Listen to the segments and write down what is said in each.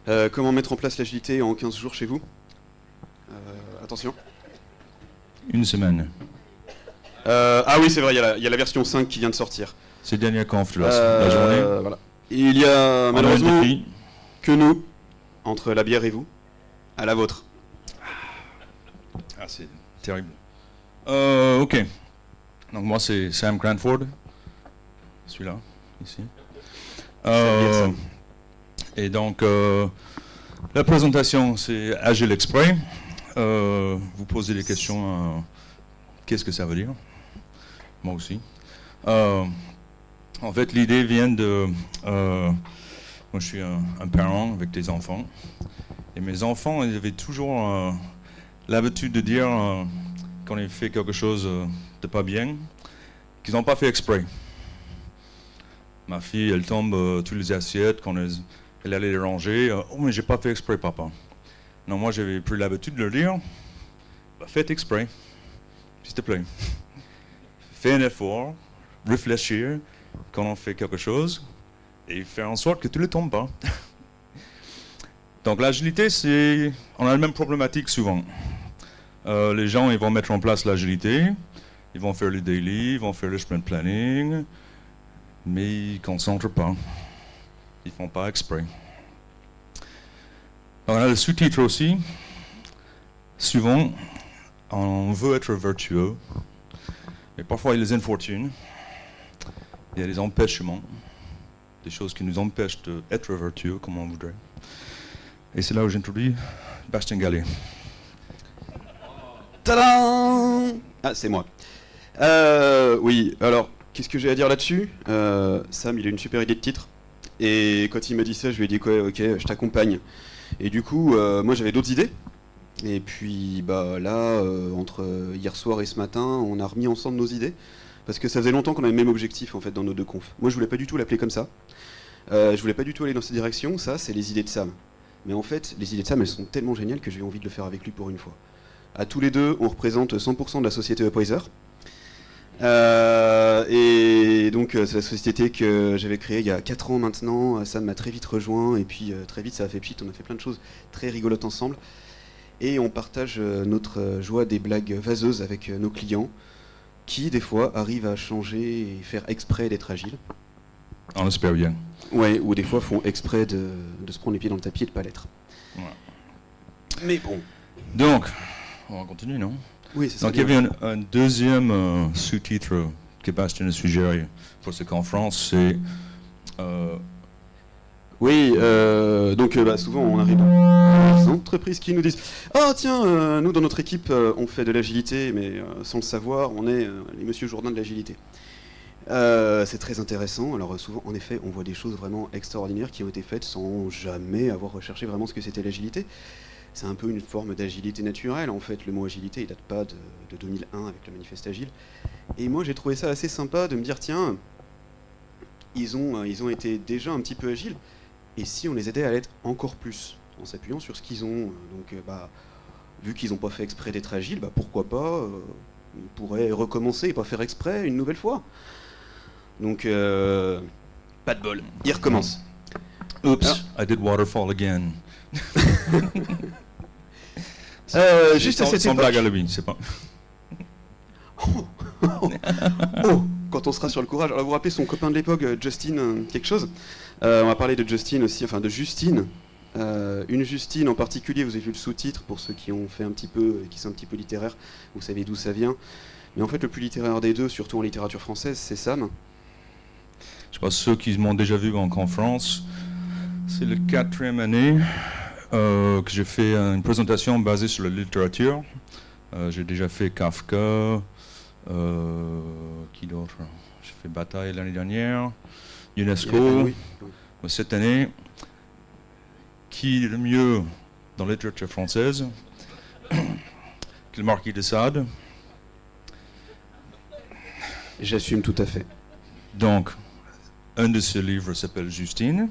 Comment mettre en place l'agilité en 15 jours chez vous? Attention. Une semaine. Ah oui, c'est vrai, il y a la version 5 qui vient de sortir. C'est le dernier conf de la journée. Voilà. Et il y a malheureusement On a un défi. que nous, entre la bière et vous, à la vôtre. Ah, c'est terrible. Ok. Donc moi, c'est Sam Cranford. Celui-là, ici. Et donc, la présentation, c'est Agile Express. Vous posez des questions. Qu'est-ce que ça veut dire? Moi aussi. En fait, l'idée vient de... moi, je suis un parent avec des enfants. Et mes enfants, ils avaient toujours l'habitude de dire, quand ils font quelque chose de pas bien, qu'ils n'ont pas fait exprès. Ma fille, elle tombe toutes les assiettes quand elle allait les ranger. Oh, mais j'ai pas fait exprès, papa. Non, moi, j'avais pris l'habitude de leur dire, bah, faites exprès, s'il te plaît. Fais un effort, réfléchir quand on fait quelque chose et faire en sorte que tu ne tombes pas. Donc l'agilité, on a la même problématique souvent. Les gens, ils vont mettre en place l'agilité, ils vont faire le daily, ils vont faire le sprint planning, mais ils ne concentrent pas. Ils ne font pas exprès. On a le sous-titre aussi. Souvent, on veut être vertueux, mais parfois il y a des infortunes, il y a des empêchements, des choses qui nous empêchent d'être vertueux comme on voudrait. Et c'est là où j'introduis Bastien Gallet. Tadam! Ah, c'est moi. Oui, alors, qu'est-ce que j'ai à dire là-dessus? Sam, il a une super idée de titre. Et quand il m'a dit ça, je lui ai dit quoi, ok, je t'accompagne. Et du coup, moi j'avais d'autres idées. Et puis bah là, entre hier soir et ce matin, on a remis ensemble nos idées. Parce que ça faisait longtemps qu'on avait le même objectif en fait dans nos deux confs. Moi je voulais pas du tout l'appeler comme ça. Je voulais pas du tout aller dans cette direction. Ça, c'est les idées de Sam. Mais en fait, les idées de Sam, elles sont tellement géniales que j'ai eu envie de le faire avec lui pour une fois. À tous les deux, on représente 100% de la société Upwiser. Et donc c'est la société que j'avais créée il y a 4 ans maintenant. Sam m'a très vite rejoint et puis très vite ça a fait pchit, on a fait plein de choses très rigolotes ensemble. Et on partage notre joie des blagues vaseuses avec nos clients qui des fois arrivent à changer et faire exprès d'être agiles. On espère bien. Ouais, ou des fois font exprès de se prendre les pieds dans le tapis et de pas l'être. Ouais. Mais bon. Donc, on va continuer, non? Oui, c'est ça. Donc il y avait un deuxième sous-titre que Bastien a suggéré pour cette conférence, c'est... Oui, donc bah, souvent on arrive dans des entreprises qui nous disent « Ah tiens, nous dans notre équipe on fait de l'agilité, mais sans le savoir, on est les Monsieur Jourdain de l'agilité. » C'est très intéressant. Alors souvent, en effet, on voit des choses vraiment extraordinaires qui ont été faites sans jamais avoir recherché vraiment ce que c'était l'agilité. C'est un peu une forme d'agilité naturelle, en fait. Le mot agilité, il date pas de 2001 avec le manifeste agile. Et moi, j'ai trouvé ça assez sympa de me dire, tiens, ils ont été déjà un petit peu agiles, et si on les aidait à l'être encore plus, en s'appuyant sur ce qu'ils ont. Donc, bah, vu qu'ils n'ont pas fait exprès d'être agiles, bah, pourquoi pas, ils pourraient recommencer et pas faire exprès une nouvelle fois. Donc, pas de bol, il recommence. Oops, I did waterfall again. Juste à cette sans époque. blague à lui, c'est pas... Oh, quand on sera sur le courage. Alors vous vous rappelez son copain de l'époque, Justin quelque chose. On va parler de Justin aussi, enfin de Justine. Une Justine en particulier, vous avez vu le sous-titre, pour ceux qui ont fait un petit peu, qui sont un petit peu littéraires, vous savez d'où ça vient. Mais en fait le plus littéraire des deux, surtout en littérature française, c'est Sam. Je sais pas, ceux qui m'ont déjà vu en conférence, c'est la 4e année que j'ai fait une présentation basée sur la littérature. J'ai déjà fait Kafka, qui d'autre? J'ai fait Bataille l'année dernière, UNESCO, Oui. cette année. Qui est le mieux dans la littérature française? Que le Marquis de Sade. J'assume tout à fait. Donc, un de ces livres s'appelle Justine,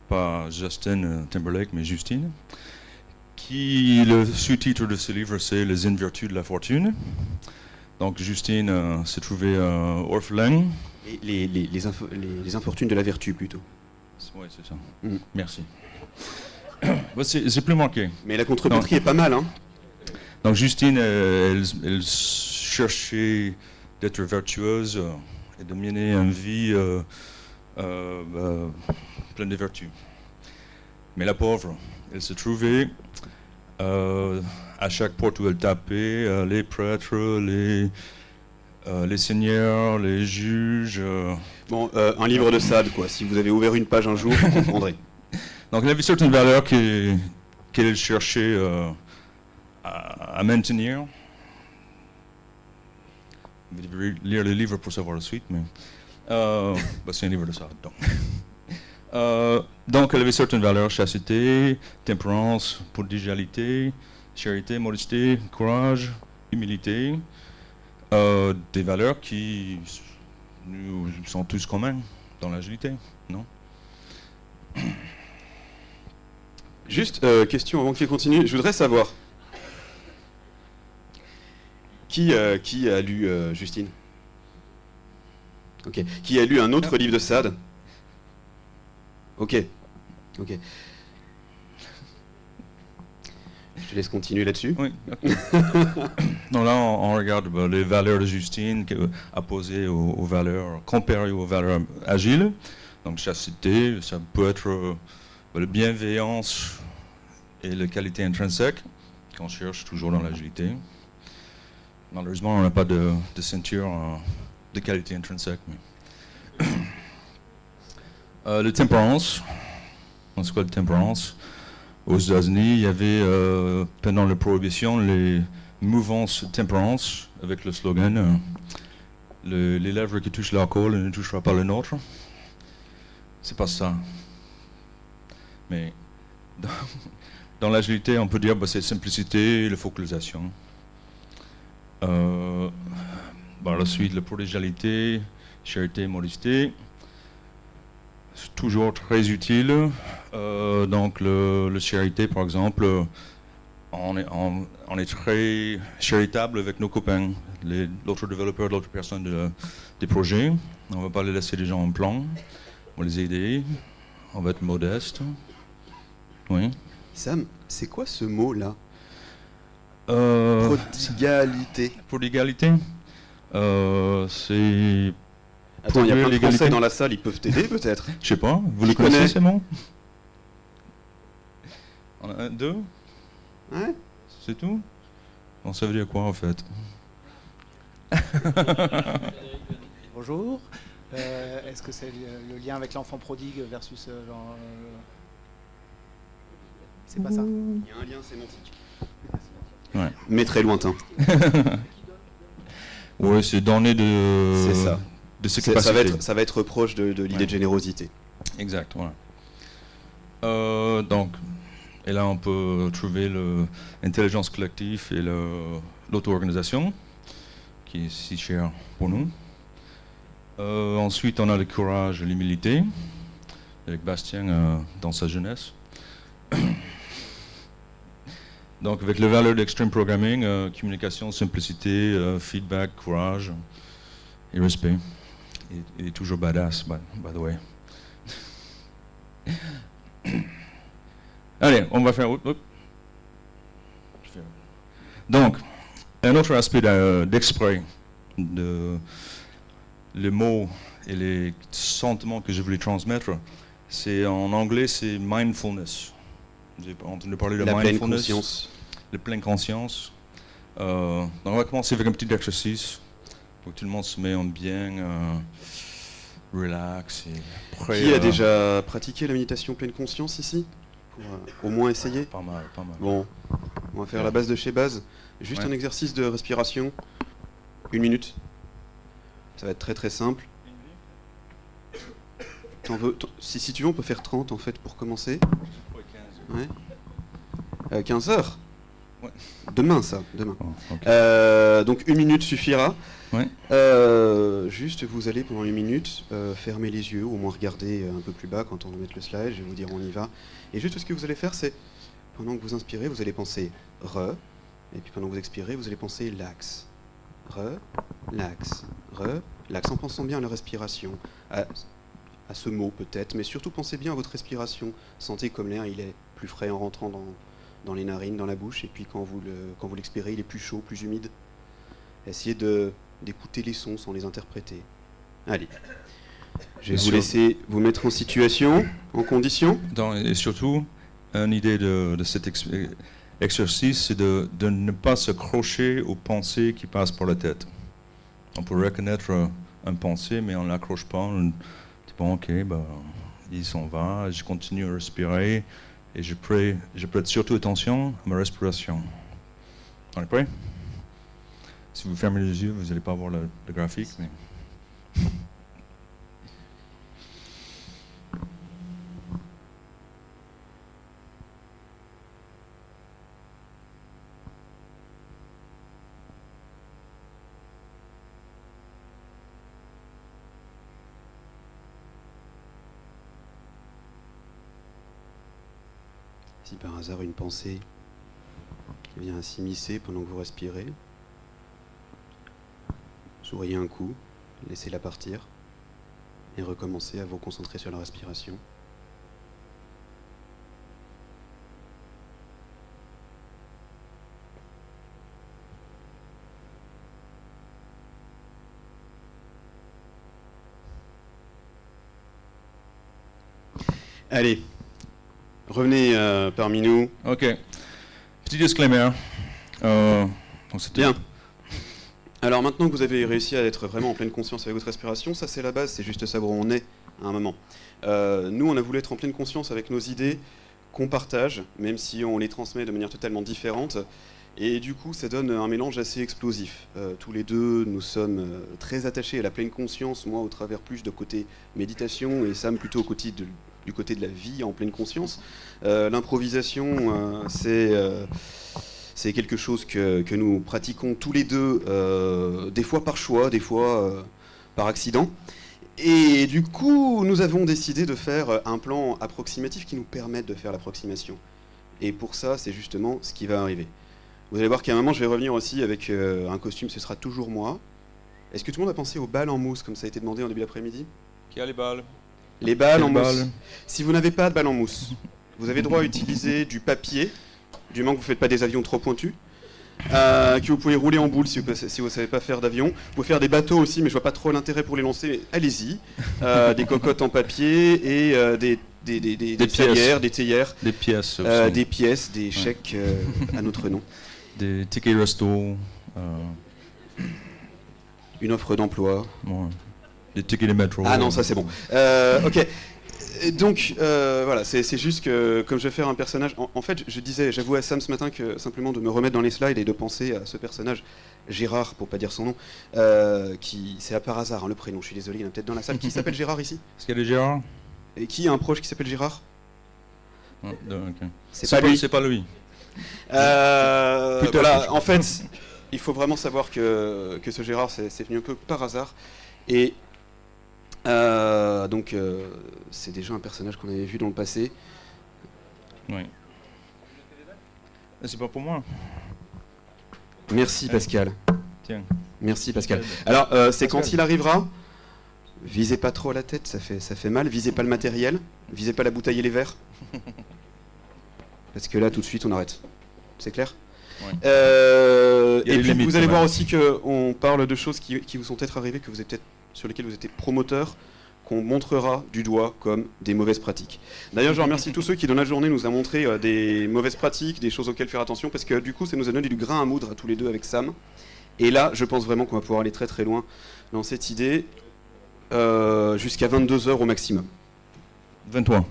pas Justin Timberlake, mais Justine. Le sous-titre de ce livre, c'est Les Invertus de la fortune. Donc, Justine s'est trouvée orphelin. Les infortunes de la vertu, plutôt. Oui, c'est ça. Mm. Merci. C'est plus marqué. Mais la contre-batterie est pas mal, hein. Donc Justine, elle cherchait d'être vertueuse et de mener une vie pleine de vertus. Mais la pauvre, elle se trouvait à chaque porte où elle tapait, les prêtres, les seigneurs, les juges. Bon, un livre de Sade, quoi. Si vous avez ouvert une page un jour, vous comprendrez. Donc il y avait certaines valeurs qu'elle cherchait à maintenir. Vous devez lire le livre pour savoir la suite, mais c'est un livre de Sade. Donc elle avait certaines valeurs: chasteté, tempérance, prodigalité, charité, modestie, courage, humilité. Des valeurs qui nous sont tous communs dans l'agilité, non? Juste, question avant qu'il continue, je voudrais savoir qui a lu Justine? Ok. Qui a lu un autre livre de Sade? Ok. Ok. Je te laisse continuer là-dessus. Oui. Okay. Donc là, on regarde les valeurs de Justine opposées aux valeurs, comparées aux valeurs agiles. Donc chasteté, ça peut être la bienveillance et la qualité intrinsèque qu'on cherche toujours dans l'agilité. Malheureusement, on n'a pas de ceinture de qualité intrinsèque. Mais le tempérance. C'est quoi le tempérance? Aux États-Unis, il y avait, pendant la prohibition, les mouvances tempérance avec le slogan les lèvres qui touchent l'alcool ne touchera pas le nôtre. C'est pas ça. Mais dans l'agilité, on peut dire c'est simplicité et la focalisation. Par la suite, la prodigalité, charité, modestie. C'est toujours très utile. Donc, le charité, par exemple, on est très charitable avec nos copains, l'autre développeur, l'autre personne des projets. On ne va pas les laisser les gens en plan. On va les aider. On va être modeste. Oui. Sam, c'est quoi ce mot-là? Prodigalité. Prodigalité, c'est... Attends, il y a plein de Français dans la salle, ils peuvent t'aider peut-être? Je sais pas, vous le connaissez ces mots? On a un, deux? Ouais. C'est tout? Bon, ça veut dire quoi en fait? Bonjour. Est-ce que c'est le lien avec l'enfant prodigue versus... C'est pas ça? Il y a un lien sémantique. Ouais. Mais très lointain. Oui, c'est donné de... C'est ça. De ses capacités. Ça va être proche de l'idée de générosité. Exact, voilà. Donc, et là on peut trouver l'intelligence collective et l'auto-organisation, qui est si cher pour nous. Ensuite, on a le courage et l'humilité, avec Bastien dans sa jeunesse. Donc, avec les valeurs d'extreme programming, communication, simplicité, feedback, courage et respect. Il est toujours badass, by the way. Allez, on va faire... Donc, un autre aspect d'exprès, les mots et les sentiments que je voulais transmettre, c'est en anglais, c'est mindfulness. Vous avez entendu parler de la mindfulness? Pleine conscience. La pleine conscience. Donc on va commencer avec un petit exercice pour que tout le monde se met en bien, relax et prêt. Qui a déjà pratiqué la méditation pleine conscience ici? Pour au moins essayer? Pas mal, pas mal. Bon, on va faire la base de chez base. Juste un exercice de respiration. 1 minute. Ça va être très très simple. Si tu veux, on peut faire 30 en fait pour commencer. Ouais. 15 heures. Ouais. Demain, ça. Demain. Oh, okay. Donc 1 minute suffira. Ouais. Juste, vous allez pendant 1 minute fermer les yeux, ou au moins regarder un peu plus bas quand on va mettre le slide. Je vais vous dire on y va. Et juste ce que vous allez faire, c'est pendant que vous inspirez, vous allez penser re, et puis pendant que vous expirez, vous allez penser lax. Re, lax, re, lax, en pensant bien à la respiration. à ce mot peut-être, mais surtout pensez bien à votre respiration. Sentez comme l'air il est plus frais en rentrant dans les narines, dans la bouche, et puis quand vous l'expirez, il est plus chaud, plus humide. Essayez d'écouter les sons sans les interpréter. Allez, je vais vous laisser vous mettre en situation, en condition. Et surtout, une idée de cet exercice, c'est de ne pas s'accrocher aux pensées qui passent par la tête. On peut reconnaître une pensée, mais on ne l'accroche pas. On dit, bon, ok, il s'en va, je continue à respirer, et je prête surtout attention à ma respiration. On est prêt? Si vous fermez les yeux, vous n'allez pas voir le graphique. Mais... Si par hasard une pensée vient s'immiscer pendant que vous respirez, souriez un coup, laissez-la partir et recommencez à vous concentrer sur la respiration. Allez, revenez parmi nous. Ok. Petit disclaimer. Bien. Alors maintenant que vous avez réussi à être vraiment en pleine conscience avec votre respiration, ça c'est la base, c'est juste savoir où on est à un moment. Nous, on a voulu être en pleine conscience avec nos idées qu'on partage, même si on les transmet de manière totalement différente. Et du coup, ça donne un mélange assez explosif. Tous les deux, nous sommes très attachés à la pleine conscience, moi au travers plus de côté méditation et Sam plutôt au côté du côté de la vie en pleine conscience. L'improvisation, c'est quelque chose que nous pratiquons tous les deux, des fois par choix, des fois par accident. Et du coup, nous avons décidé de faire un plan approximatif qui nous permette de faire l'approximation. Et pour ça, c'est justement ce qui va arriver. Vous allez voir qu'à un moment, je vais revenir aussi avec un costume, ce sera toujours moi. Est-ce que tout le monde a pensé aux balles en mousse, comme ça a été demandé en début d'après-midi? Qui a les balles? Les balles en mousse. Si vous n'avez pas de balles en mousse, vous avez droit à utiliser du papier, du moment que vous ne faites pas des avions trop pointus, que vous pouvez rouler en boule si vous ne savez pas faire d'avion. Vous pouvez faire des bateaux aussi, mais je vois pas trop l'intérêt pour les lancer, mais allez-y. Des cocottes en papier et des théières, des théières. Des pièces. Des pièces, des chèques à notre nom. Des tickets resto. Une offre d'emploi. Ouais. Des tickets de métro. Ah non, ça c'est bon. Ok. Donc voilà, c'est juste que comme je vais faire un personnage, en fait j'avouais à Sam ce matin que simplement de me remettre dans les slides et de penser à ce personnage, Gérard pour pas dire son nom, qui c'est à par hasard le prénom, je suis désolé, il y en a peut-être dans la salle. Qui s'appelle Gérard ici? Est-ce qu'il y a des Gérard? Et qui a un proche qui s'appelle Gérard? Okay. C'est pas lui. C'est pas lui. Voilà, en fait, il faut vraiment savoir que ce Gérard c'est venu un peu par hasard et donc c'est déjà un personnage qu'on avait vu dans le passé. Oui. C'est pas pour moi. Merci Pascal. Tiens. Merci Pascal. Alors c'est quand il arrivera, visez pas trop à la tête, ça fait mal. Visez pas le matériel, visez pas la bouteille et les verres. Parce que là tout de suite on arrête. C'est clair? Ouais. Et puis vous allez voir aussi qu'on parle de choses qui vous sont peut-être arrivées, sur lesquelles vous étiez promoteur, qu'on montrera du doigt comme des mauvaises pratiques. D'ailleurs, je remercie tous ceux qui, dans la journée, nous ont montré des mauvaises pratiques, des choses auxquelles faire attention, parce que du coup, ça nous a donné du grain à moudre à tous les deux avec Sam. Et là, je pense vraiment qu'on va pouvoir aller très très loin dans cette idée, jusqu'à 22h au maximum. 23.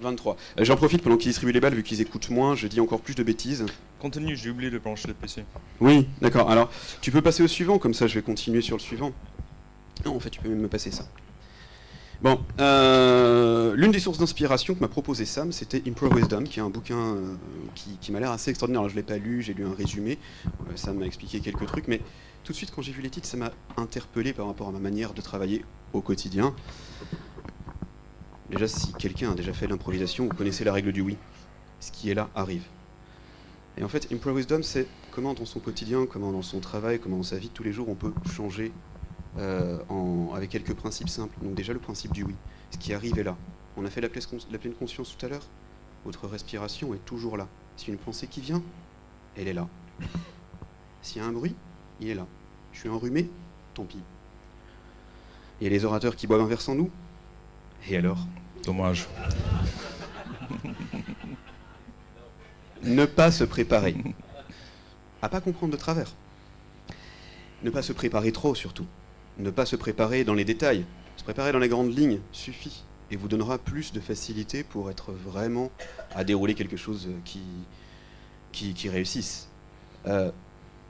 23. J'en profite pendant qu'ils distribuent les balles, vu qu'ils écoutent moins, je dis encore plus de bêtises. Continue, j'ai oublié de brancher le PC. Oui, d'accord. Alors, tu peux passer au suivant, comme ça je vais continuer sur le suivant. Non, en fait, tu peux même me passer ça. Bon, l'une des sources d'inspiration que m'a proposé Sam, c'était Improv Wisdom, qui est un bouquin qui m'a l'air assez extraordinaire. Alors, je ne l'ai pas lu, j'ai lu un résumé, Sam m'a expliqué quelques trucs, mais tout de suite, quand j'ai vu les titres, ça m'a interpellé par rapport à ma manière de travailler au quotidien. Déjà, si quelqu'un a déjà fait l'improvisation, vous connaissez la règle du oui. Ce qui est là arrive. Et en fait, Improv Wisdom, c'est comment dans son quotidien, comment dans son travail, comment dans sa vie de tous les jours, on peut changer avec quelques principes simples. Donc déjà le principe du oui. Ce qui arrive est là. On a fait la pleine conscience tout à l'heure. Votre respiration est toujours là. S'il y a une pensée qui vient, elle est là. S'il y a un bruit, il est là. Je suis enrhumé, tant pis. Il y a les orateurs qui boivent un verre sans nous. Et alors? Dommage. Ne pas se préparer. À pas comprendre de travers. Ne pas se préparer trop, surtout. Ne pas se préparer dans les détails. Se préparer dans les grandes lignes suffit. Et vous donnera plus de facilité pour être vraiment à dérouler quelque chose qui réussisse.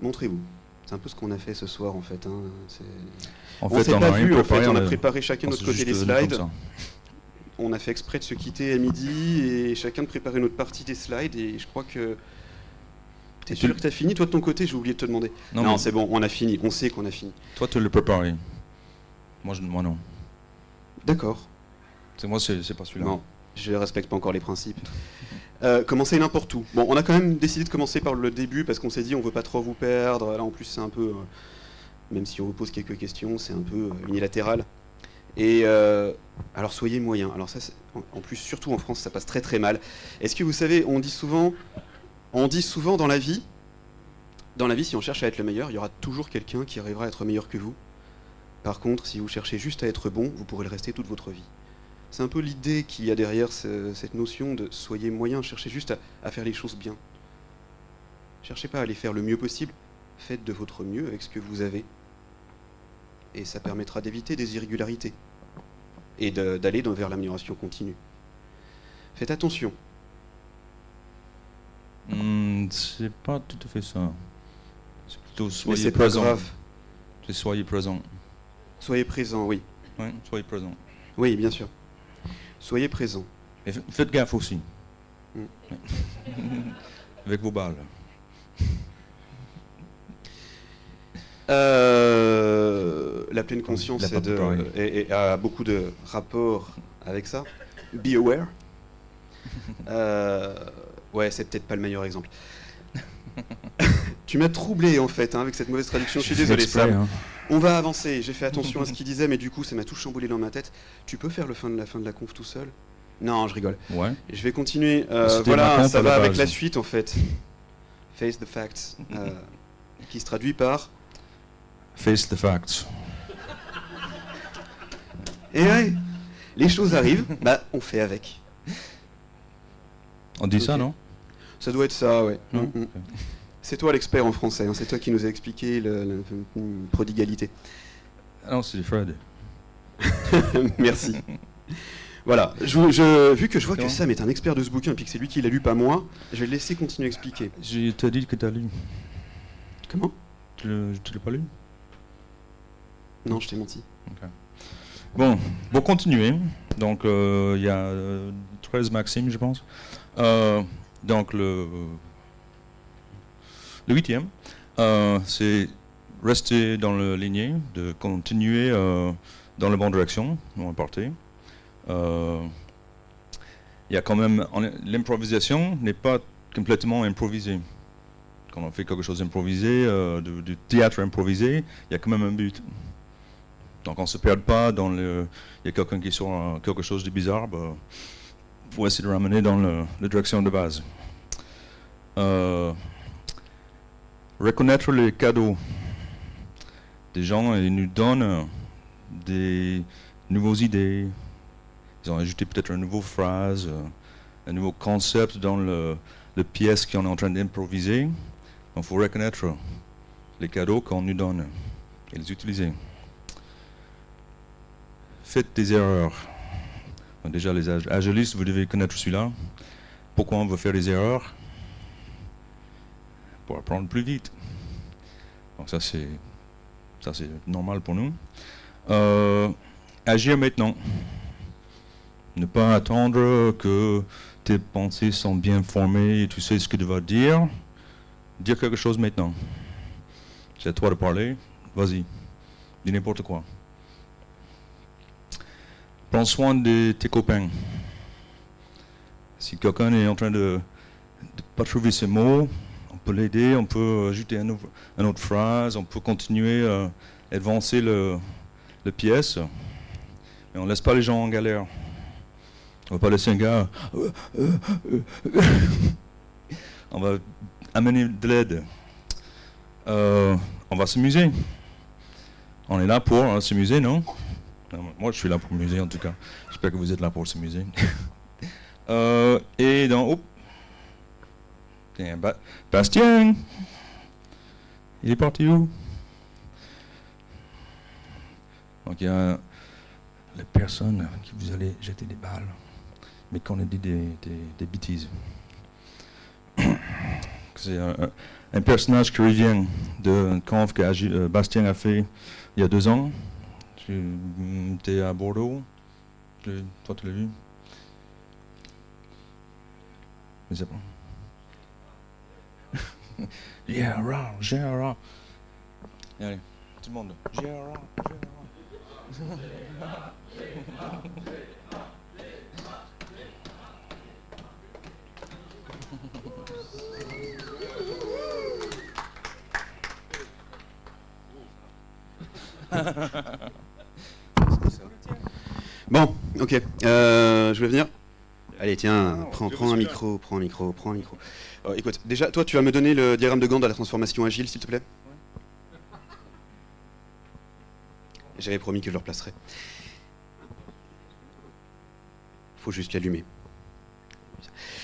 Montrez-vous. C'est un peu ce qu'on a fait ce soir, en fait. Hein. En On fait, s'est pas a rien vu, en fait. préparé, On a préparé chacun de notre côté juste les donné comme slides. ça. On a fait exprès de se quitter à midi et chacun de préparer notre partie des slides. Et je crois que... T'es sûr que t'as fini? Toi, de ton côté, j'ai oublié de te demander. Non, mais c'est bon, on a fini. On sait qu'on a fini. toi, tu l'as préparé. Moi, non. D'accord. Moi, c'est pas celui-là. Non, je respecte pas encore les principes. Commencer n'importe où. Bon, on a quand même décidé de commencer par le début parce qu'on s'est dit on veut pas trop vous perdre. Là, en plus, c'est un peu... même si on vous pose quelques questions, c'est un peu unilatéral. Et alors, soyez moyens. Alors ça, en plus, surtout en France, ça passe très très mal. Est-ce que vous savez, on dit souvent dans la vie, si on cherche à être le meilleur, il y aura toujours quelqu'un qui arrivera à être meilleur que vous. Par contre, si vous cherchez juste à être bon, vous pourrez le rester toute votre vie. C'est un peu l'idée qu'il y a derrière cette notion de soyez moyen, cherchez juste à faire les choses bien. Cherchez pas à les faire le mieux possible, faites de votre mieux avec ce que vous avez. Et ça permettra d'éviter des irrégularités et d'aller vers l'amélioration continue. Faites attention. C'est pas tout à fait ça. C'est plutôt Mais soyez c'est pas présent. grave. C'est soyez présent. Soyez présent, oui. Ouais, soyez présent. Oui, bien sûr. Soyez présent. Et faites gaffe aussi. Mm. Avec vos balles. La pleine conscience Il a pas préparé. a beaucoup de rapports avec ça. Be aware. Ouais, c'est peut-être pas le meilleur exemple. Tu m'as troublé en fait avec cette mauvaise traduction. Je suis désolé, exprès, Sam. hein. On va avancer. J'ai fait attention à ce qu'il disait, mais du coup, ça m'a tout chamboulé dans ma tête. Tu peux faire la fin de la conf tout seul? Non, je rigole. Ouais. Je vais continuer. C'était Voilà, ma conf ça à la va avec base. la suite en fait. Face the facts, qui se traduit par. Face the facts. Et ouais, les choses arrivent, bah on fait avec. On dit Ok. ça, non? Ça doit être ça, ouais. Non. Mm. C'est toi l'expert en français, hein, c'est toi qui nous as expliqué la prodigalité. Ah non, c'est Fred. Merci. Voilà, vu que je vois C'est que bon. Sam est un expert de ce bouquin et puis que c'est lui qui l'a lu, pas moi, je vais le laisser continuer à expliquer. Je t'ai dit que t'as lu. Comment? Tu l'as pas lu? Non, je t'ai menti. Bon, pour continuer, donc il y a 13 maximes, je pense. Donc le 8e, c'est rester dans la lignée, de continuer dans la bonne direction, on va partir. Il y a quand même, l'improvisation n'est pas complètement improvisée. Quand on fait quelque chose d'improvisé, du théâtre improvisé, il y a quand même un but. Donc on ne se perd pas dans le... Il y a quelqu'un qui sort quelque chose de bizarre, faut essayer de ramener dans la direction de base. Reconnaître les cadeaux. Des gens, ils nous donnent des nouvelles idées. Ils ont ajouté peut-être une nouvelle phrase, un nouveau concept dans la pièce qu'on est en train d'improviser. Il faut reconnaître les cadeaux qu'on nous donne et les utiliser. Faites des erreurs. Bon, déjà, les agilistes, vous devez connaître celui-là. Pourquoi on veut faire des erreurs? Pour apprendre plus vite. Donc ça c'est normal pour nous. Agir maintenant. Ne pas attendre que tes pensées sont bien formées et tu sais ce que tu vas dire. Dire quelque chose maintenant. C'est à toi de parler. Vas-y. Dis n'importe quoi. Prends soin de tes copains. Si quelqu'un est en train de pas trouver ses mots, on peut l'aider, on peut ajouter une autre phrase, on peut continuer à avancer les pièces, mais on laisse pas les gens en galère. On va pas laisser un gars... On va amener de l'aide. On va s'amuser. On est là pour s'amuser, non? Moi, je suis là pour m'amuser, en tout cas. J'espère que vous êtes là pour s'amuser. Et donc... Oh. Tiens, Bastien! Il est parti où? Donc, il y a les personnes qui vous allez jeter des balles, mais qu'on a dit des bêtises. C'est un personnage qui revient d'un conf que Bastien a fait il y a 2 ans. Tu étais à Bordeaux. Toi, tu l'as vu? Mais c'est bon. Gérard. Allez, tout le monde. Gérard. Bon, ok. Je vais venir. Allez, tiens, prends un micro. Écoute, déjà, toi, tu vas me donner le diagramme de Gantt de la transformation agile, s'il te plaît. J'avais promis que je le replacerais. Faut juste l'allumer.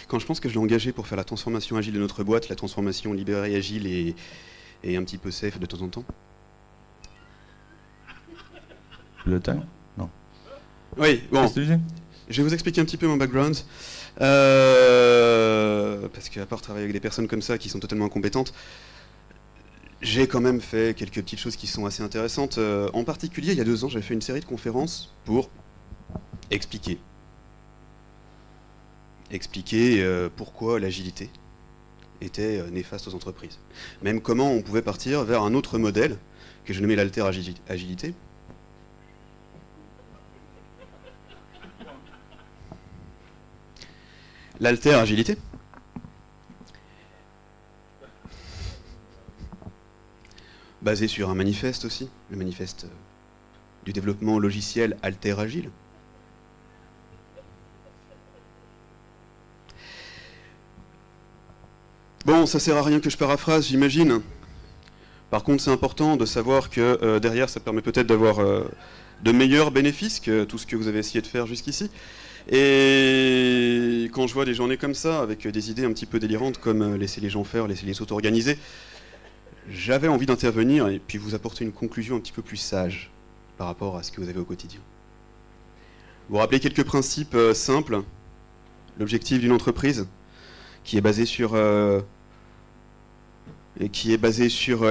Quand je pense que je l'ai engagé pour faire la transformation agile de notre boîte, la transformation libérée agile et un petit peu safe de temps en temps. Le temps? Non. Oui, bon. Qu'est-ce que tu dis? Je vais vous expliquer un petit peu mon background. Parce qu'à part travailler avec des personnes comme ça qui sont totalement incompétentes, j'ai quand même fait quelques petites choses qui sont assez intéressantes. En particulier, il y a 2 ans, j'avais fait une série de conférences pour expliquer pourquoi l'agilité était néfaste aux entreprises. Même comment on pouvait partir vers un autre modèle, que je nommais l'alter-agilité. L'alter-agilité, basé sur un manifeste aussi, le manifeste du développement logiciel alter-agile. Bon, ça sert à rien que je paraphrase, j'imagine. Par contre, c'est important de savoir que derrière, ça permet peut-être d'avoir de meilleurs bénéfices que tout ce que vous avez essayé de faire jusqu'ici. Et quand je vois des journées comme ça, avec des idées un petit peu délirantes, comme laisser les gens faire, laisser les s'auto-organiser, j'avais envie d'intervenir et puis vous apporter une conclusion un petit peu plus sage par rapport à ce que vous avez au quotidien. Vous rappelez quelques principes simples. L'objectif d'une entreprise qui est basé sur la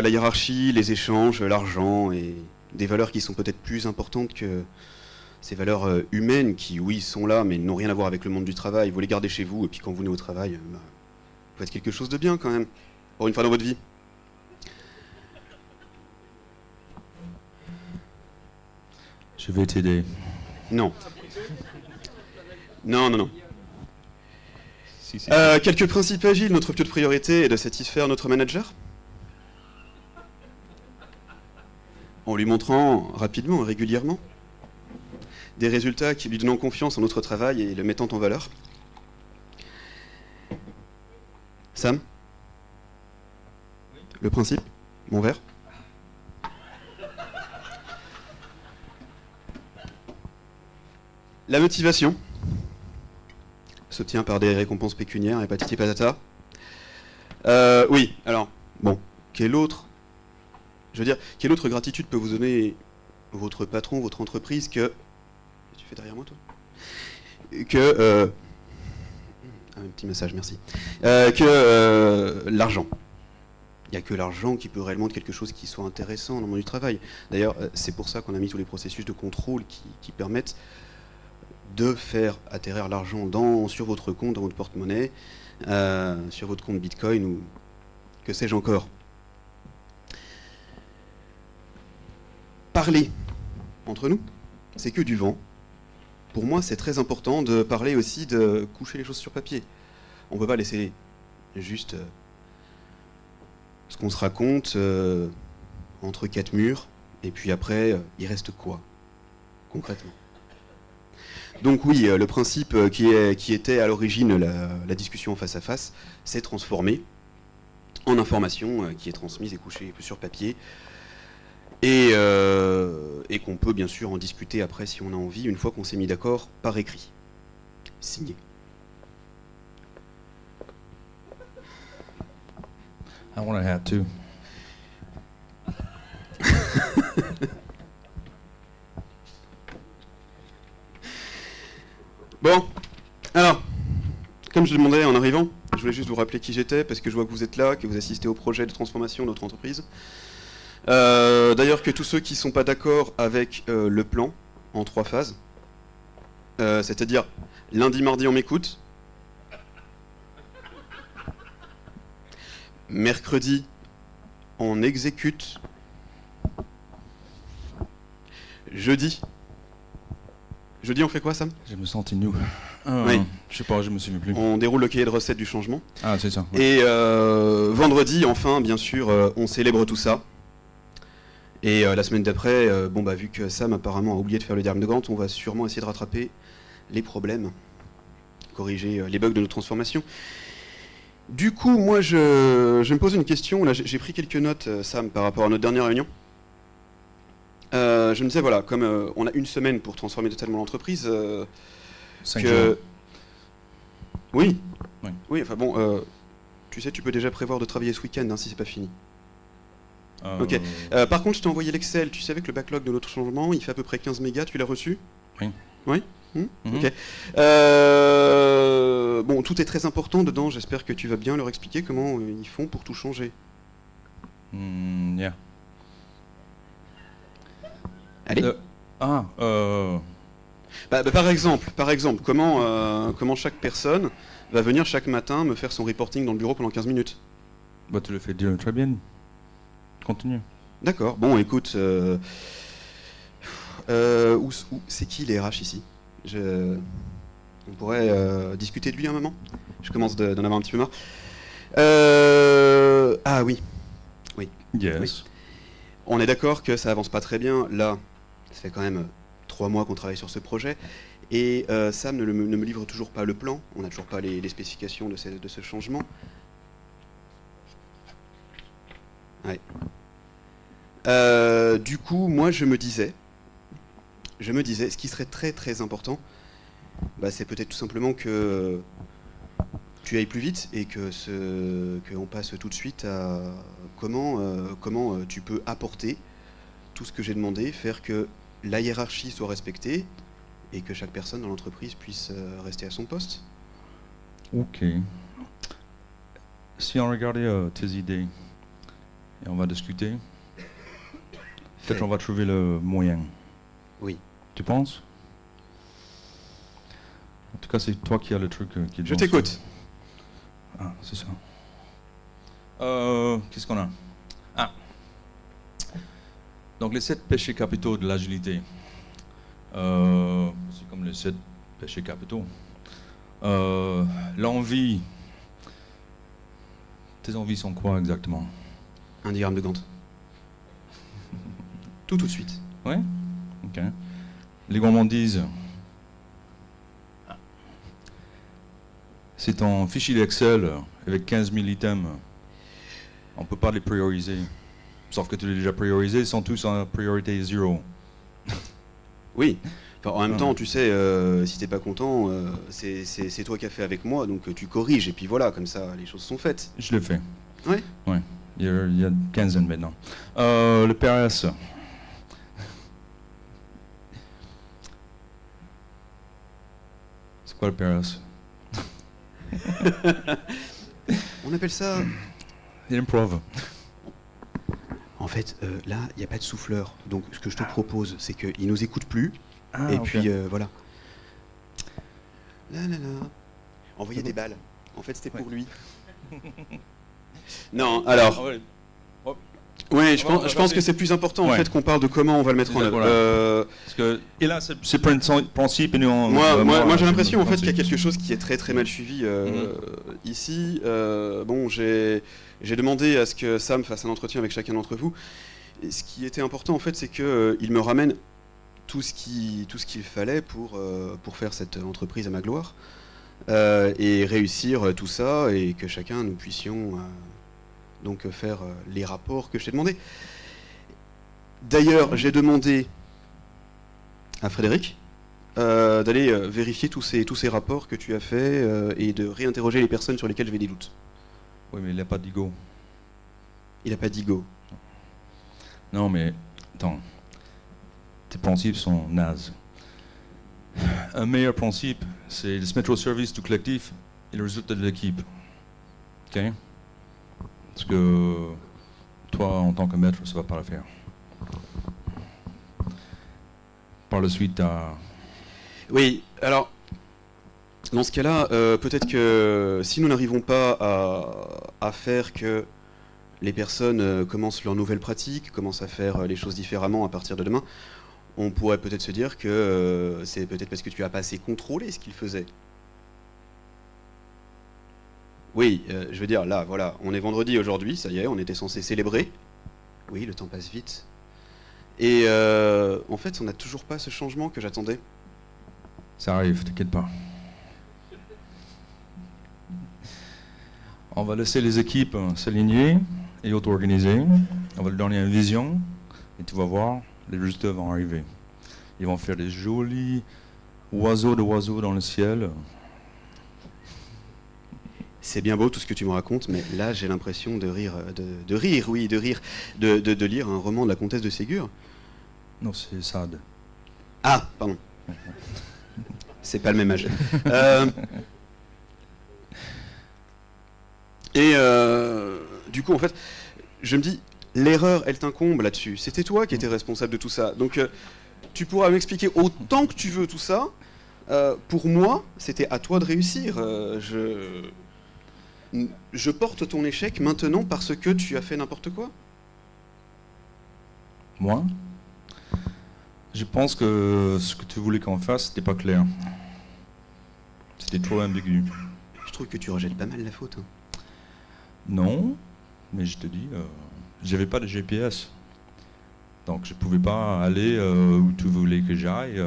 hiérarchie, les échanges, l'argent et des valeurs qui sont peut-être plus importantes que ces valeurs humaines qui, oui, sont là, mais n'ont rien à voir avec le monde du travail. Vous les gardez chez vous, et puis quand vous venez au travail, vous faites quelque chose de bien quand même, pour une fois dans votre vie. Je vais t'aider. Non. Non. Si. Quelques principes agiles. Notre plus de priorité est de satisfaire notre manager, en lui montrant rapidement et régulièrement des résultats qui lui donnent confiance en notre travail et le mettant en valeur. Sam? Le principe? Mon verre? La motivation s'obtient par des récompenses pécuniaires et patati patata. Oui, alors, bon, quelle autre gratitude peut vous donner votre patron, votre entreprise que... Tu fais derrière moi, toi? Un petit massage, merci. L'argent. Il n'y a que l'argent qui peut réellement être quelque chose qui soit intéressant dans le monde du travail. D'ailleurs, c'est pour ça qu'on a mis tous les processus de contrôle qui permettent de faire atterrir l'argent sur votre compte, dans votre porte-monnaie, sur votre compte Bitcoin ou que sais-je encore. Parler entre nous, c'est que du vent. Pour moi, c'est très important de parler aussi, de coucher les choses sur papier. On ne peut pas laisser juste ce qu'on se raconte entre 4 murs, et puis après, il reste quoi? concrètement. Donc oui, le principe qui était à l'origine la discussion face à face s'est transformé en information qui est transmise et couchée sur papier et qu'on peut bien sûr en discuter après si on a envie, une fois qu'on s'est mis d'accord par écrit. Signé. I want a hat too. Bon, alors, comme je demandais en arrivant, je voulais juste vous rappeler qui j'étais, parce que je vois que vous êtes là, que vous assistez au projet de transformation de notre entreprise. D'ailleurs, que tous ceux qui ne sont pas d'accord avec le plan en 3 phases, c'est-à-dire lundi, mardi, on m'écoute, mercredi, on exécute, jeudi, on fait quoi, Sam? Je me sentais new. Oui. Je sais pas, je me souviens plus. On déroule le cahier de recettes du changement. Ah, c'est ça. Ouais. Et vendredi, enfin, bien sûr, on célèbre tout ça. Et la semaine d'après, vu que Sam apparemment a oublié de faire le diagramme de Gantt, on va sûrement essayer de rattraper les problèmes, corriger les bugs de nos transformations. Du coup, moi, je me pose une question. Là, j'ai pris quelques notes, Sam, par rapport à notre dernière réunion. Je me disais, voilà, comme on a une semaine pour transformer totalement l'entreprise, 5 jours. Oui. Oui. Oui, enfin bon, tu sais, tu peux déjà prévoir de travailler ce week-end, hein, si c'est pas fini. Ok. Par contre, je t'ai envoyé l'Excel. Tu savais que le backlog de notre changement, il fait à peu près 15 mégas. Tu l'as reçu? Oui. Oui. Ok. Bon, tout est très important dedans. J'espère que tu vas bien leur expliquer comment ils font pour tout changer. Yeah. Allez. Par exemple, comment chaque personne va venir chaque matin me faire son reporting dans le bureau pendant 15 minutes? Bah, tu le fais déjà très bien. Continue. D'accord. Bon, écoute, c'est qui les RH ici? On pourrait discuter de lui un moment. Je commence d'en avoir un petit peu marre. Ah oui. Yes. Oui. On est d'accord que ça avance pas très bien. Là, ça fait quand même 3 mois qu'on travaille sur ce projet. Et Sam ne me livre toujours pas le plan. On n'a toujours pas les spécifications de ce changement. Ouais. Du coup, moi, je me disais, ce qui serait très très important, c'est peut-être tout simplement que tu ailles plus vite et qu'on passe tout de suite à comment tu peux apporter tout ce que j'ai demandé, faire que la hiérarchie soit respectée et que chaque personne dans l'entreprise puisse rester à son poste. Ok. Si on regardait tes idées et on va discuter, peut-être on va trouver le moyen. Oui. Tu penses? En tout cas, c'est toi qui as le truc qui est Je t'écoute. Ah, c'est ça. Qu'est-ce qu'on a? Ah. Donc les 7 péchés capitaux de l'agilité. C'est comme les 7 péchés capitaux. L'envie. Tes envies sont quoi exactement? Un diagramme de Gantt. Tout de suite. Ouais? Ok. Les gourmandises. C'est ton fichier d'Excel avec 15 000 items. On ne peut pas les prioriser. Sauf que tu les as déjà priorisés, ils sont tous en priorité 0. Oui. Enfin, en même temps, tu sais, si t'es pas content, c'est toi qui as fait avec moi, donc tu corriges, et puis voilà, comme ça, les choses sont faites. Je l'ai fait. Oui. Ouais. Il y a une quinzaine maintenant. Le PRS. C'est quoi le PRS? On appelle ça... Improv. En fait, là, il n'y a pas de souffleur. Donc, ce que je te propose, c'est qu'il nous écoute plus. Et ok. puis, voilà. Là, là, là. Envoyer des balles. En fait, c'était pour lui. Non, alors... Oui, je pense que c'est plus important en fait qu'on parle de comment on va le mettre en œuvre. Parce que et là, c'est principe et nous. Moi, j'ai l'impression en fait qu'il y a quelque chose qui est très très mal suivi ici. Bon, j'ai demandé à ce que Sam fasse un entretien avec chacun d'entre vous. Et ce qui était important en fait, c'est qu'il me ramène tout ce qu'il fallait pour faire cette entreprise à ma gloire et réussir tout ça et que chacun nous puissions donc faire les rapports que je t'ai demandé. D'ailleurs, j'ai demandé à Frédéric d'aller vérifier tous ces rapports que tu as faits et de réinterroger les personnes sur lesquelles j'avais des doutes. Oui, mais il n'a pas d'ego. Il n'a pas d'ego. Non, mais attends. Tes principes sont nazes. Un meilleur principe, c'est de se mettre au service du collectif et le résultat de l'équipe. Ok? Parce que toi, en tant que maître, ça ne va pas le faire. Par la suite, tu as... Oui, alors, dans ce cas-là, peut-être que si nous n'arrivons pas à faire que les personnes commencent leur nouvelle pratique, commencent à faire les choses différemment à partir de demain, on pourrait peut-être se dire que c'est peut-être parce que tu as pas assez contrôlé ce qu'ils faisaient. Oui, je veux dire, là, voilà, on est vendredi aujourd'hui, ça y est, on était censé célébrer. Oui, le temps passe vite. Et en fait, on n'a toujours pas ce changement que j'attendais. Ça arrive, t'inquiète pas. On va laisser les équipes s'aligner et auto-organiser. On va leur donner une vision et tu vas voir, les résultats vont arriver. Ils vont faire des jolis oiseaux dans le ciel. C'est bien beau tout ce que tu me racontes, mais là j'ai l'impression de lire un roman de la comtesse de Ségur. Non, c'est Sade. Ah, pardon. C'est pas le même âge. Du coup, en fait, je me dis, l'erreur, elle t'incombe là-dessus. C'était toi qui étais responsable de tout ça. Donc, tu pourras m'expliquer autant que tu veux tout ça. Pour moi, c'était à toi de réussir. Je porte ton échec maintenant parce que tu as fait n'importe quoi. Moi, je pense que ce que tu voulais qu'on fasse, c'était pas clair. C'était trop ambigu. Je trouve que tu rejettes pas mal la faute. Hein. Non, mais je te dis, j'avais pas de GPS. Donc je pouvais pas aller où tu voulais que j'aille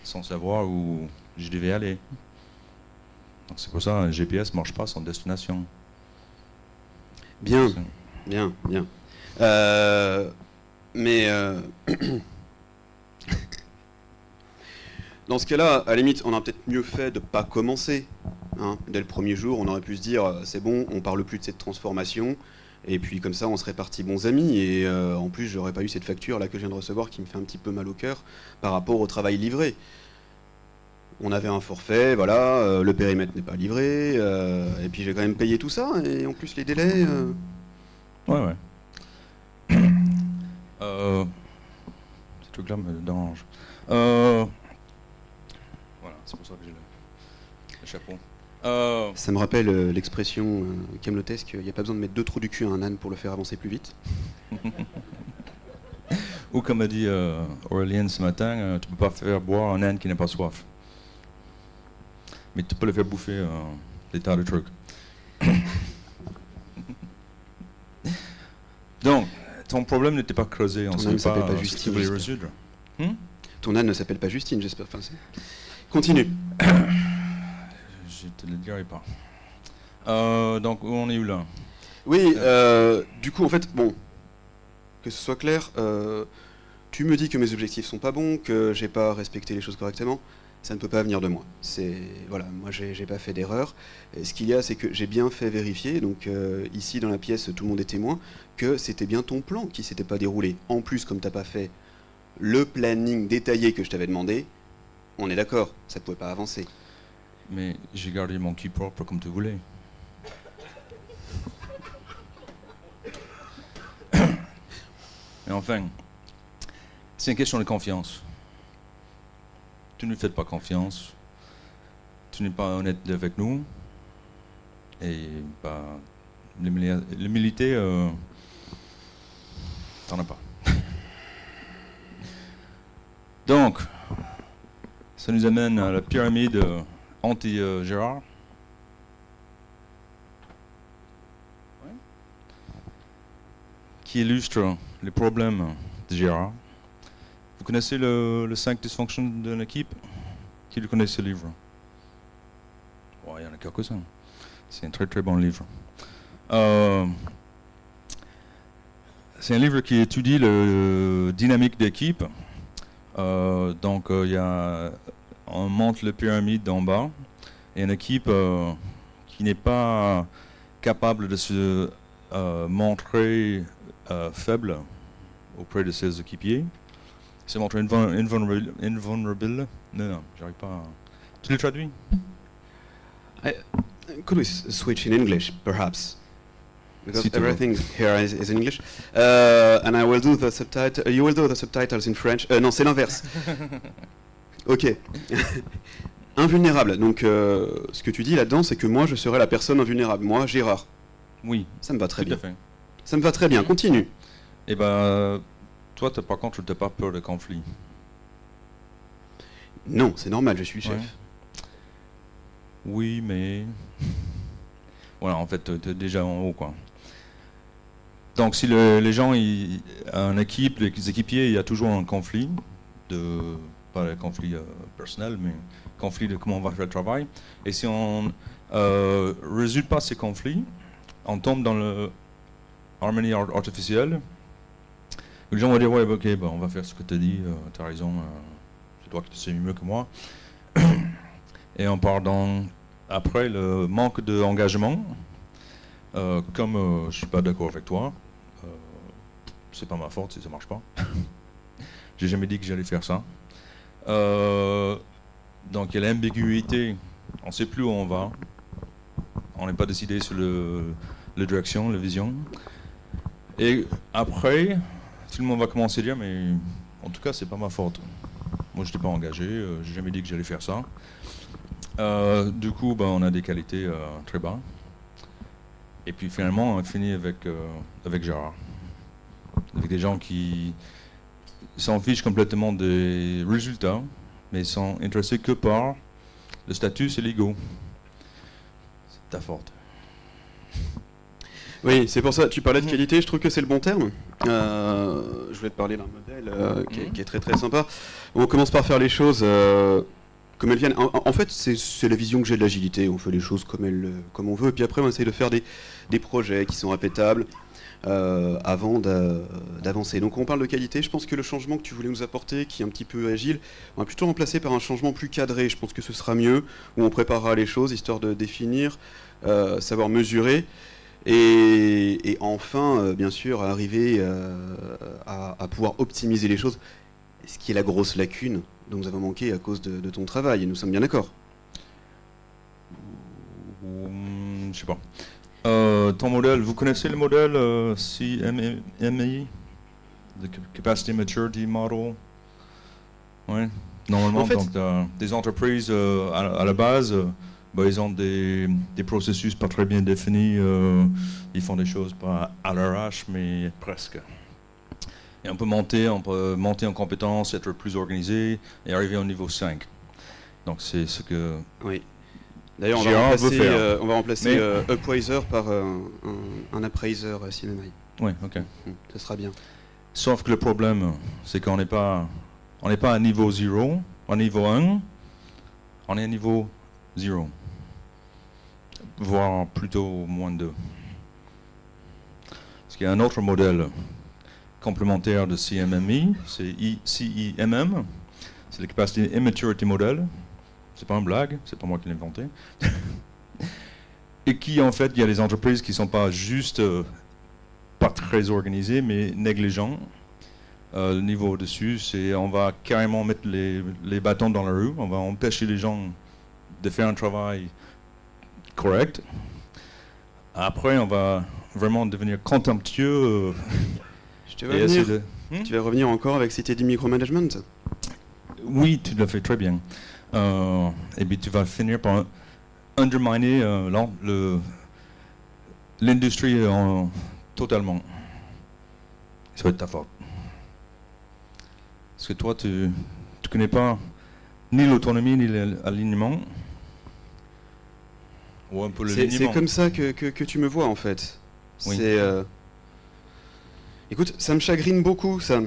sans savoir où je devais aller. Donc c'est pour ça un GPS marche pas sans destination. Bien, bien. Mais dans ce cas-là, à la limite, on a peut-être mieux fait de pas commencer. Hein. Dès le premier jour, on aurait pu se dire c'est bon, on parle plus de cette transformation. Et puis comme ça, on serait partis bons amis. Et en plus, j'aurais pas eu cette facture là que je viens de recevoir qui me fait un petit peu mal au cœur par rapport au travail livré. On avait un forfait, voilà, le périmètre n'est pas livré, et puis j'ai quand même payé tout ça, et en plus les délais... Ouais. Ce truc-là me dérange. Voilà, c'est pour ça que j'ai le chapeau. Ça me rappelle l'expression camelotesque, il n'y a pas besoin de mettre 2 trous du cul à un âne pour le faire avancer plus vite. Ou comme a dit Aurélien ce matin, tu peux pas faire boire un âne qui n'a pas soif. Mais tu peux le faire bouffer des tas de trucs. Donc, ton problème n'était pas creusé, on ne savait pas pas ce que tu voulais résoudre. Ton âne ne s'appelle pas Justine, j'espère. Enfin, continue. Je te le dirai pas. Donc, où on est où là? Oui, du coup, en fait, bon, que ce soit clair, tu me dis que mes objectifs sont pas bons, que j'ai pas respecté les choses correctement. Ça ne peut pas venir de moi. Voilà, moi j'ai pas fait d'erreur. Ce qu'il y a, c'est que j'ai bien fait vérifier, donc ici dans la pièce, tout le monde est témoin, que c'était bien ton plan qui s'était pas déroulé. En plus, comme t'as pas fait le planning détaillé que je t'avais demandé, on est d'accord, ça pouvait pas avancer. Mais j'ai gardé mon cul propre comme tu voulais. Mais enfin, c'est une question de confiance. Tu ne nous fais pas confiance, tu n'es pas honnête avec nous, et bah, l'humilité, t'en as pas. Donc, ça nous amène à la pyramide anti-Gérard. Qui illustre les problèmes de Gérard. Vous connaissez le 5 dysfonctions d'une équipe? Qui le connaît ce livre? Ouais, il y en a quelques-uns. C'est un très très bon livre. C'est un livre qui étudie la dynamique d'équipe. Donc, on monte la pyramide d'en bas. Et une équipe qui n'est pas capable de se montrer faible auprès de ses équipiers, se montrer invulnerable. Non, j'arrive pas. Tu le traduis? Could we switch in English, perhaps? Because Si tu veux. everything here is in English. And I will do the subtitle. You will do the subtitles in French. Non, c'est l'inverse. Ok. Invulnérable. Donc, ce que tu dis là-dedans, c'est que moi, je serais la personne invulnérable. Moi, Gérard. Oui, Ça me va très tout à bien. fait. Ça me va très bien. Continue. Et ben, toi, par contre, tu n'as pas peur de conflit. Non, c'est normal. Je suis le chef. Ouais. Oui, mais voilà, en fait, tu es déjà en haut, quoi. Donc, si les gens, en équipe, les équipiers, il y a toujours un conflit, pas un conflit personnel, mais conflit de comment on va faire le travail. Et si on résulte pas ces conflits, on tombe dans l'harmonie artificielle. Les gens vont dire, ouais, ok, ben, on va faire ce que tu as dit, tu as raison, c'est toi qui sais mieux que moi. Et on part après le manque d'engagement. Comme je suis pas d'accord avec toi, c'est pas ma faute si ça marche pas. J'ai jamais dit que j'allais faire ça. Donc il y a l'ambiguïté, on sait plus où on va. On n'est pas décidé sur la direction, la vision. Et après, tout le monde va commencer à dire, mais en tout cas, c'est pas ma faute. Moi, je n'étais pas engagé, j'ai jamais dit que j'allais faire ça. Du coup, on a des qualités très bas. Et puis finalement, on finit avec Gérard. Avec des gens qui s'en fichent complètement des résultats, mais sont intéressés que par le statut et l'ego. C'est ta faute. Oui, c'est pour ça. Tu parlais de qualité. Je trouve que c'est le bon terme. Je voulais te parler d'un modèle qui est très très sympa. On commence par faire les choses comme elles viennent. En fait, c'est la vision que j'ai de l'agilité. On fait les choses comme on veut, et puis après, on essaye de faire des projets qui sont répétables avant d'avancer. Donc, on parle de qualité. Je pense que le changement que tu voulais nous apporter, qui est un petit peu agile, on va plutôt remplacer par un changement plus cadré. Je pense que ce sera mieux, où on préparera les choses, histoire de définir, savoir mesurer. Et enfin, bien sûr, arriver à pouvoir optimiser les choses, ce qui est la grosse lacune dont nous avons manqué à cause de ton travail, et nous sommes bien d'accord. Je sais pas. Ton modèle, vous connaissez le modèle CMMI? The Capacity Maturity Model? Ouais. Normalement, En fait, donc, des entreprises à la base, ils ont des processus pas très bien définis. Ils font des choses pas à l'arrache, mais presque. Et on peut monter en compétences, être plus organisé et arriver au niveau 5. Donc c'est ce que... Oui. D'ailleurs, on va remplacer Upwiser par un Appraiser CMMI. Oui, ok. Ce sera bien. Sauf que le problème, c'est qu'on n'est pas à niveau 0, à niveau 1, on est à niveau 0. Voire plutôt moins 2. Parce qu'il y a un autre modèle complémentaire de CMMI, c'est CIMM, c'est le Capacity Immaturity Model. C'est pas une blague, c'est pas moi qui l'ai inventé. Et qui, en fait, il y a des entreprises qui sont pas juste pas très organisées, mais négligents. Le niveau au-dessus, c'est on va carrément mettre les bâtons dans la rue, on va empêcher les gens de faire un travail correct. Après, on va vraiment devenir contemptueux. Tu vas revenir encore avec cette idée du micromanagement? Oui, tu l'as fait très bien. Et puis tu vas finir par underminer l'industrie totalement. Ça va être ta faute. Parce que toi, tu connais pas ni l'autonomie ni l'alignement. Ou un peu l'alignement. C'est comme ça que tu me vois en fait. Oui. Écoute, ça me chagrine beaucoup, ça.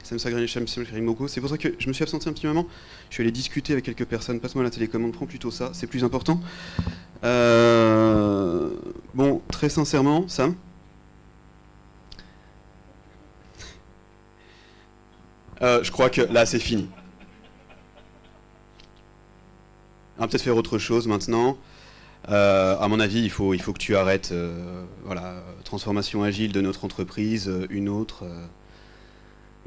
Ça me chagrine beaucoup. C'est pour ça que je me suis absenté un petit moment. Je suis allé discuter avec quelques personnes. Passe-moi la télécommande, prends plutôt ça, c'est plus important. Bon, très sincèrement, Sam. Je crois que là, c'est fini. On va peut-être faire autre chose maintenant. À mon avis, il faut que tu arrêtes. Voilà, transformation agile de notre entreprise, une autre.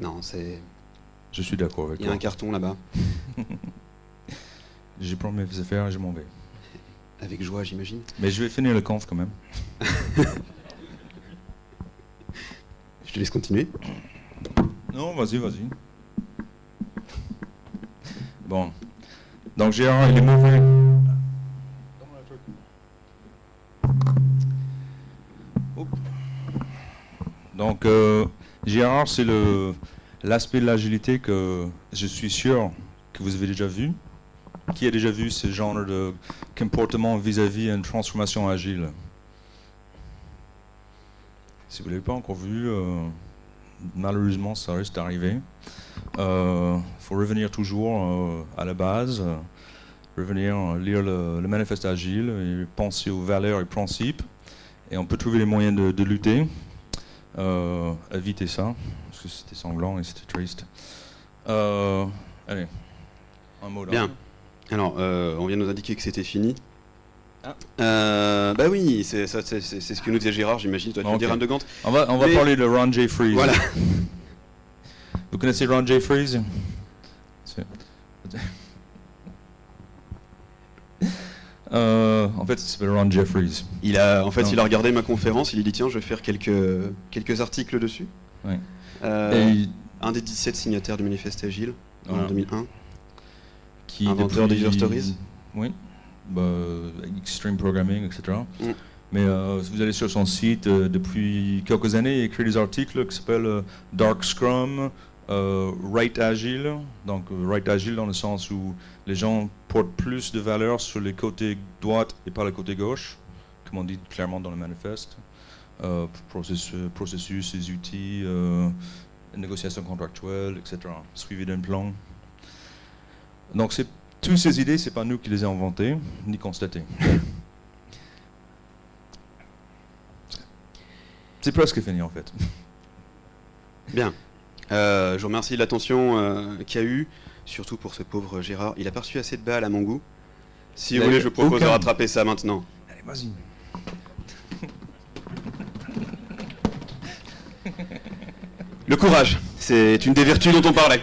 Non, c'est. Je suis d'accord avec Il y toi. a un carton là-bas. J'ai pris mes affaires et je m'en vais. Avec joie, j'imagine. Mais je vais finir le conf quand même. Je te laisse continuer. Non, vas-y. Bon. Donc Gérard, il est mauvais. Donc Gérard, c'est l'aspect de l'agilité que je suis sûr que vous avez déjà vu. Qui a déjà vu ce genre de comportement vis-à-vis une transformation agile? Si vous ne l'avez pas encore vu, malheureusement, ça risque d'arriver. Il faut revenir toujours à la base, revenir lire le manifeste agile et penser aux valeurs et principes. Et on peut trouver les moyens de lutter, éviter ça, parce que c'était sanglant et c'était triste. Allez, un mot là. Bien. Alors, on vient de nous indiquer que c'était fini. Ah. Bah oui, c'est ce que nous disait Gérard, j'imagine. Toi, tu me Ok. dire Anne de Gant. On va Mais- parler de Ron J. Freeze. Voilà. Vous connaissez Ron J. Freeze? En fait, il s'appelle Ron Jeffries. Il a regardé ma conférence, il a dit tiens, je vais faire quelques articles dessus. Ouais. Un des 17 signataires du manifeste agile en Voilà. 2001. Qui Inventeur des user stories. Oui, Extreme Programming, etc. Mm. Mais si vous allez sur son site, depuis quelques années, il écrit des articles qui s'appellent Dark Scrum, Right Agile. Donc Right Agile dans le sens où les gens portent plus de valeur sur les côtés droite et pas le côté gauche, comme on dit clairement dans le manifeste. Processus, les outils, négociation contractuelle, etc. Suivi d'un plan. Donc toutes ces idées, c'est pas nous qui les avons inventées, ni constatées. C'est presque fini en fait. Bien. Je vous remercie de l'attention qu'il y a eu, surtout pour ce pauvre Gérard. Il a pas reçu assez de balles à mon goût. Si Il vous a voulez, eu je propose de aucun. rattraper ça maintenant. Allez, vas-y. Le courage, c'est une des vertus dont on parlait.